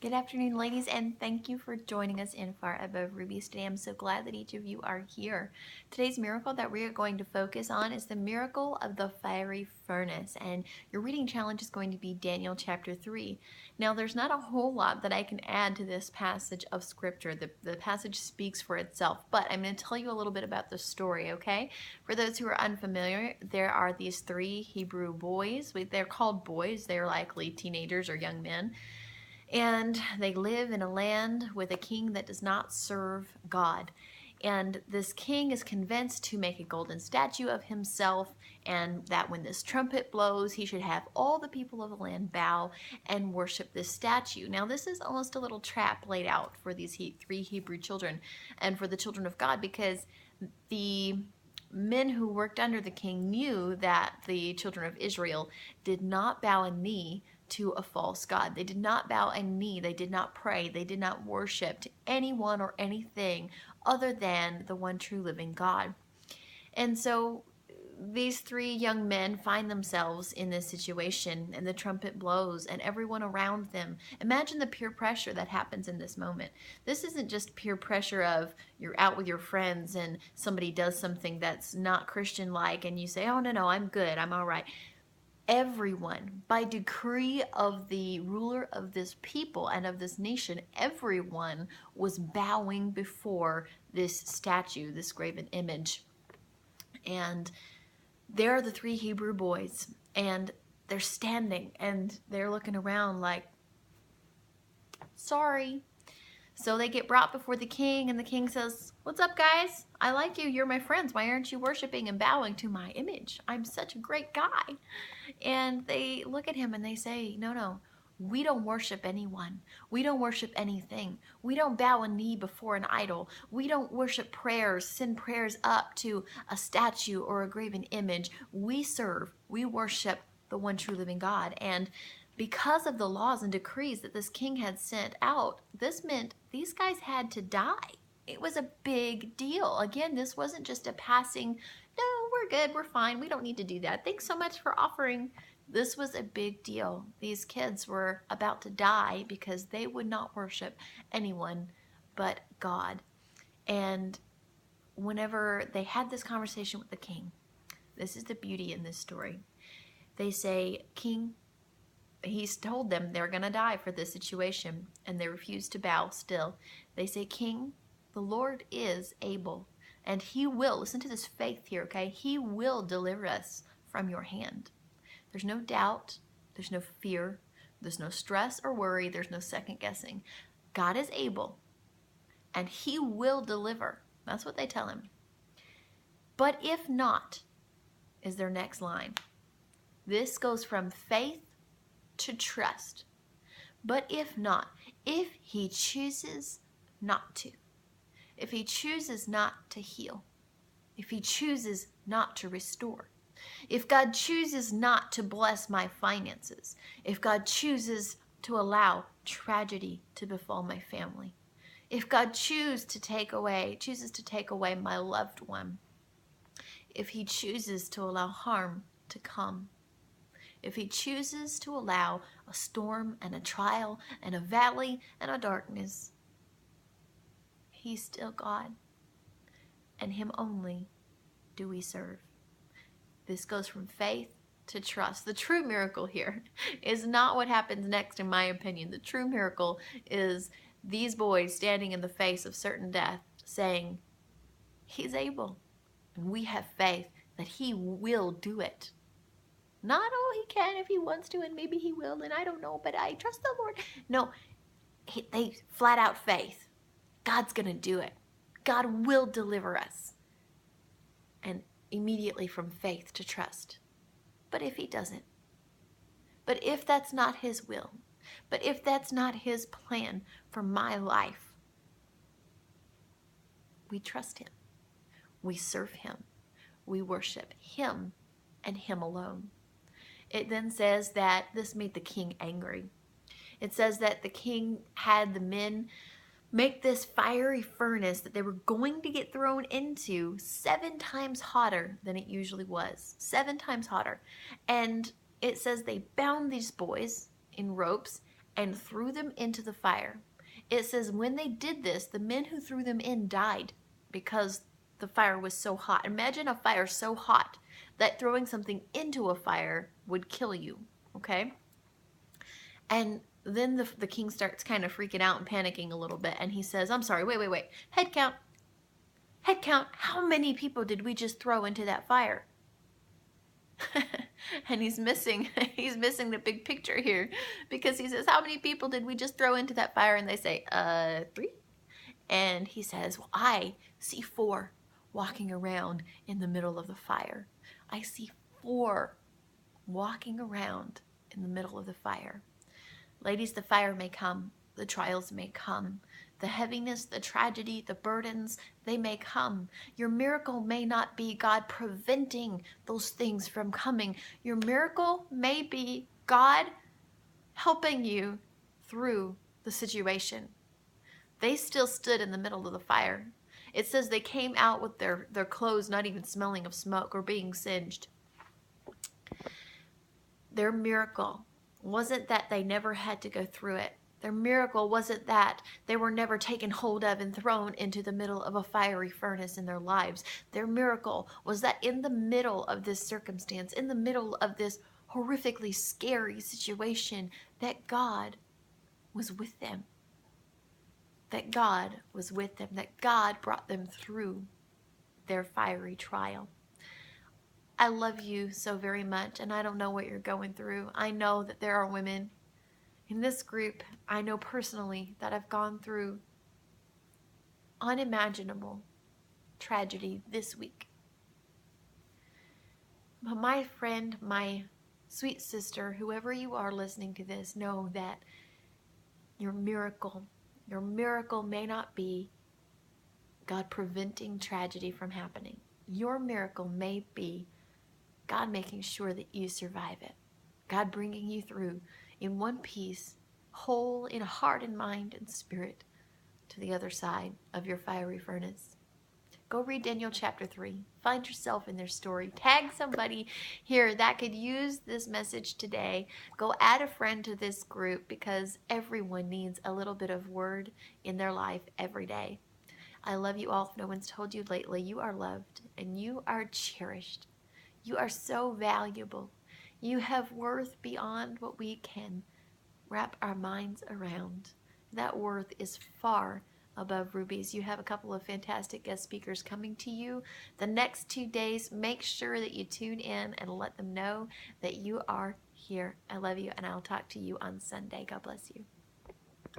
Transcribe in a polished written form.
Good afternoon, ladies, and thank you for joining us in Far Above Rubies today. I'm so glad that each of you are here. Today's miracle that we are going to focus on is the miracle of the fiery furnace, and your reading challenge is going to be Daniel chapter 3. Now, there's not a whole lot that I can add to this passage of scripture. The passage speaks for itself, but I'm going to tell you a little bit about the story, okay? For those who are unfamiliar, there are these three Hebrew boys. They're called boys. They're likely teenagers or young men. And they live in a land with a king that does not serve God. And this king is convinced to make a golden statue of himself, and that when this trumpet blows, he should have all the people of the land bow and worship this statue. Now, this is almost a little trap laid out for these three Hebrew children and for the children of God, because the men who worked under the king knew that the children of Israel did not bow a knee to a false god. They did not bow a knee. They did not pray. They did not worship to anyone or anything other than the one true living God. And so these three young men find themselves in this situation, and the trumpet blows and everyone around them. Imagine the peer pressure that happens in this moment. This isn't just peer pressure of you're out with your friends and somebody does something that's not Christian like and you say, oh no, I'm good, I'm all right. Everyone, by decree of the ruler of this people and of this nation, everyone was bowing before this statue, this graven image. And there are the three Hebrew boys, and they're standing and they're looking around like, sorry. So they get brought before the king, and the king says, what's up, guys? I like you. You're my friends. Why aren't you worshiping and bowing to my image? I'm such a great guy. And they look at him and they say, no, we don't worship anyone. We don't worship anything. We don't bow a knee before an idol. We don't worship prayers, send prayers up to a statue or a graven image. We worship the one true living God. And because of the laws and decrees that this king had sent out, this meant these guys had to die. It was a big deal. Again, this wasn't just a passing, no, we're good, we're fine, we don't need to do that. Thanks so much for offering. This was a big deal. These kids were about to die because they would not worship anyone but God. And whenever they had this conversation with the king, this is the beauty in this story. They say, King, he's told them they're going to die for this situation, and they refuse to bow still. They say, King, the Lord is able, and he will, listen to this faith here, okay? He will deliver us from your hand. There's no doubt, there's no fear, there's no stress or worry, there's no second guessing. God is able, and he will deliver. That's what they tell him. But if not, is their next line. This goes from faith to trust. But if not, if he chooses not to, if he chooses not to heal, if he chooses not to restore, if God chooses not to bless my finances, if God chooses to allow tragedy to befall my family, if God chooses to take away my loved one, if he chooses to allow harm to come, if he chooses to allow a storm and a trial and a valley and a darkness, he's still God, and him only do we serve. This goes from faith to trust. The true miracle here is not what happens next, in my opinion. The true miracle is these boys standing in the face of certain death saying, he's able, and we have faith that he will do it. Not, oh, he can if he wants to, and maybe he will, and I don't know, but I trust the Lord. No, they flat out faith. God's going to do it. God will deliver us. And immediately from faith to trust. But if he doesn't, but if that's not his will, but if that's not his plan for my life, we trust him. We serve him. We worship him and him alone. It then says that this made the king angry. It says that the king had the men make this fiery furnace that they were going to get thrown into 7 times hotter than it usually was. 7 times hotter. And it says they bound these boys in ropes and threw them into the fire. It says when they did this, the men who threw them in died because the fire was so hot. Imagine a fire so hot that throwing something into a fire would kill you, okay? And then the king starts kind of freaking out and panicking a little bit, and he says, I'm sorry, wait. Head count. Head count. How many people did we just throw into that fire? And he's missing the big picture here, because he says, how many people did we just throw into that fire? And they say, 3. And he says, well, I see 4 walking around in the middle of the fire. I see 4 walking around in the middle of the fire. Ladies, the fire may come, the trials may come, the heaviness, the tragedy, the burdens, they may come. Your miracle may not be God preventing those things from coming. Your miracle may be God helping you through the situation. They still stood in the middle of the fire. It says they came out with their clothes not even smelling of smoke or being singed. Their miracle wasn't that they never had to go through it. Their miracle wasn't that they were never taken hold of and thrown into the middle of a fiery furnace in their lives. Their miracle was that in the middle of this circumstance, in the middle of this horrifically scary situation, that God was with them. That God was with them. That God brought them through their fiery trial. I love you so very much, and I don't know what you're going through. I know that there are women in this group, I know personally, that have gone through unimaginable tragedy this week. But my friend, my sweet sister, whoever you are listening to this, know that your miracle may not be God preventing tragedy from happening. Your miracle may be God making sure that you survive it. God bringing you through in one piece, whole in heart and mind and spirit, to the other side of your fiery furnace. Go read Daniel chapter 3. Find yourself in their story. Tag somebody here that could use this message today. Go add a friend to this group, because everyone needs a little bit of word in their life every day. I love you all. If no one's told you lately, you are loved and you are cherished. You are so valuable. You have worth beyond what we can wrap our minds around. That worth is far above rubies. You have a couple of fantastic guest speakers coming to you the next 2 days. Make sure that you tune in and let them know that you are here. I love you, and I'll talk to you on Sunday. God bless you.